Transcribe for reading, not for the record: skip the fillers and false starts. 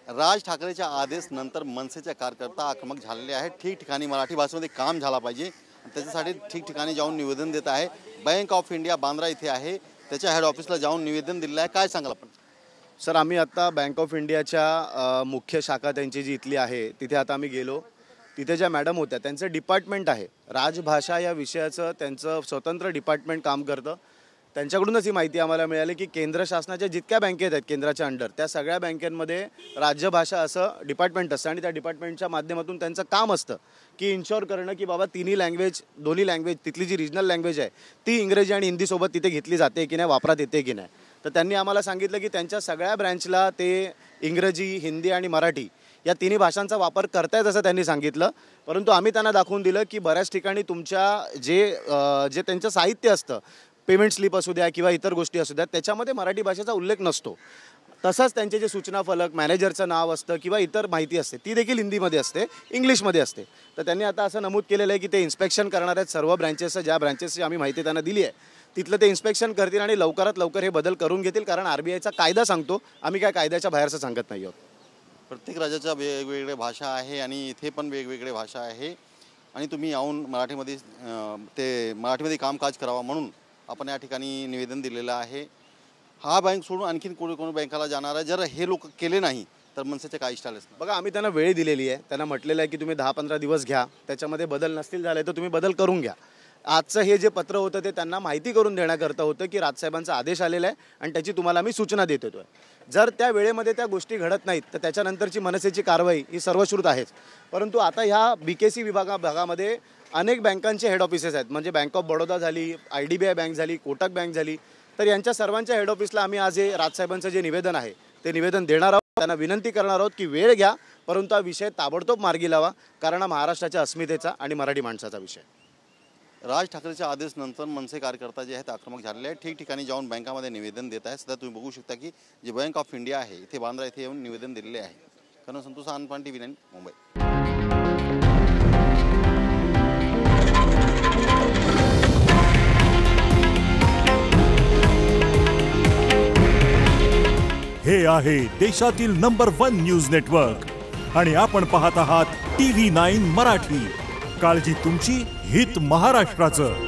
राज ठाकरेच्या आदेश नंतर मनसेचे कार्यकर्ता आक्रमक झालेले आहेत। ठिकठिकाणी मराठी भाषेमध्ये काम झाला पाहिजे, त्याच्यासाठी ठिकठिकाणी जाऊन निवेदन देत आहे। बँक ऑफ इंडिया बांद्रा इथे आहे, त्याच्या हेड ऑफिसला जाऊन निवेदन दिलेलं आहे। काय सांगाल आपण? सर, आम्ही आता बँक ऑफ इंडियाच्या मुख्य शाखा त्यांची जी इथली आहे तिथे आता आम्ही गेलो। तिथे ज्या मॅडम होत्या त्यांचं डिपार्टमेंट आहे, राजभाषा या विषयाचं त्यांचं स्वतंत्र डिपार्टमेंट काम करतं। त्यांच्याकडूनच ही माहिती आम्हाला मिळाली की केंद्र शासनाच्या जितक्या बँकेत आहेत केंद्राच्या अंडर, त्या सगळ्या बँकेमध्ये राज्यभाषा असं डिपार्टमेंट असतं आणि त्या डिपार्टमेंटच्या माध्यमातून त्यांचं काम असतं की इन्शुअर करणं की बाबा दोन्ही लँग्वेज तिथली जी रिजनल लँग्वेज आहे ती इंग्रजी आणि हिंदीसोबत तिथे घेतली जाते की नाही, वापरात येते की नाही। तर त्यांनी आम्हाला सांगितलं की त्यांच्या सगळ्या ब्रँचला ते इंग्रजी, हिंदी आणि मराठी या तिन्ही भाषांचा वापर करतायत असं त्यांनी सांगितलं। परंतु आम्ही त्यांना दाखवून दिलं की बऱ्याच ठिकाणी तुमच्या जे त्यांचं साहित्य असतं, पेमेंट स्लिप असू द्या किंवा इतर गोष्टी असू द्या, त्याच्यामध्ये मराठी भाषेचा उल्लेख नसतो। तसंच त्यांचे जे सूचना फलक, मॅनेजरचं नाव असतं किंवा इतर माहिती असते ती देखील हिंदीमध्ये असते, इंग्लिशमध्ये असते। तर त्यांनी आता असं नमूद केलेलं आहे की ते इन्स्पेक्शन करणार आहेत सर्व ब्रँचेसचं, ज्या ब्रँचेसची आम्ही माहिती त्यांना दिली आहे तिथलं ते इन्स्पेक्शन करतील आणि लवकरात लवकर हे बदल करून घेतील, कारण RBIचा कायदा सांगतो, आम्ही काय कायद्याच्या बाहेरचं सांगत नाही आहोत। प्रत्येक राज्याच्या वेगवेगळ्या भाषा आहे आणि इथे पण वेगवेगळे भाषा आहे आणि तुम्ही येऊन मराठीमध्ये कामकाज करावा म्हणून आपण या ठिकाणी निवेदन दिलेलं आहे। हा बँक सोडून आणखीन कोणी बँकाला जाणार आहे? जर हे लोक केले नाही तर मनसेचे काय इष्ट आलेच नाही? बघा, आम्ही त्यांना वेळ दिलेली आहे, त्यांना म्हटलेलं आहे की तुम्ही 10-15 दिवस घ्या, त्याच्यामध्ये बदल नसतील झाले तर तुम्ही बदल करून घ्या। आजचं हे जे पत्र होतं ते त्यांना माहिती करून देण्याकरता होतं की राजसाहेबांचा आदेश आलेला आहे आणि त्याची तुम्हाला आम्ही सूचना देत होतो। जर त्या वेळेमध्ये त्या गोष्टी घडत नाहीत तर त्याच्यानंतरची मनसेची कारवाई ही सर्वश्रुत आहेच। परंतु आता ह्या BKC भागामध्ये अनेक बँकांचे हेड ऑफिसेस आहेत, म्हणजे बँक ऑफ बडोदा झाली, IDBI बँक झाली, कोटक बँक झाली। तर यांच्या सर्वांच्या हेड ऑफिसला आम्ही आज हे राजसाहेबांचं जे निवेदन आहे ते निवेदन देणार आहोत। त्यांना विनंती करणार आहोत की वेळ घ्या, परंतु हा विषय ताबडतोब मार्गी लावा, कारण हा महाराष्ट्राच्या अस्मितेचा आणि मराठी माणसाचा विषय। राज ठाकरेच्या आदेश नंतर मनसे कार्यकर्ता जे आहेत आक्रमक झालेले आहेत, ठिकठिकाणी जाऊन बँकामध्ये निवेदन देत आहेत। सध्या तुम्ही बघू शकता की जे बँक ऑफ इंडिया आहे इथे बांद्रा इथे येऊन निवेदन दिलेले आहे। कारण संतोष अनपान TV9 मुंबई। हे आहे देशातील नंबर 1 न्यूज नेटवर्क आणि आपण पाहत आहात TV9 मराठी। काळजी तुमची, हित महाराष्ट्राचं।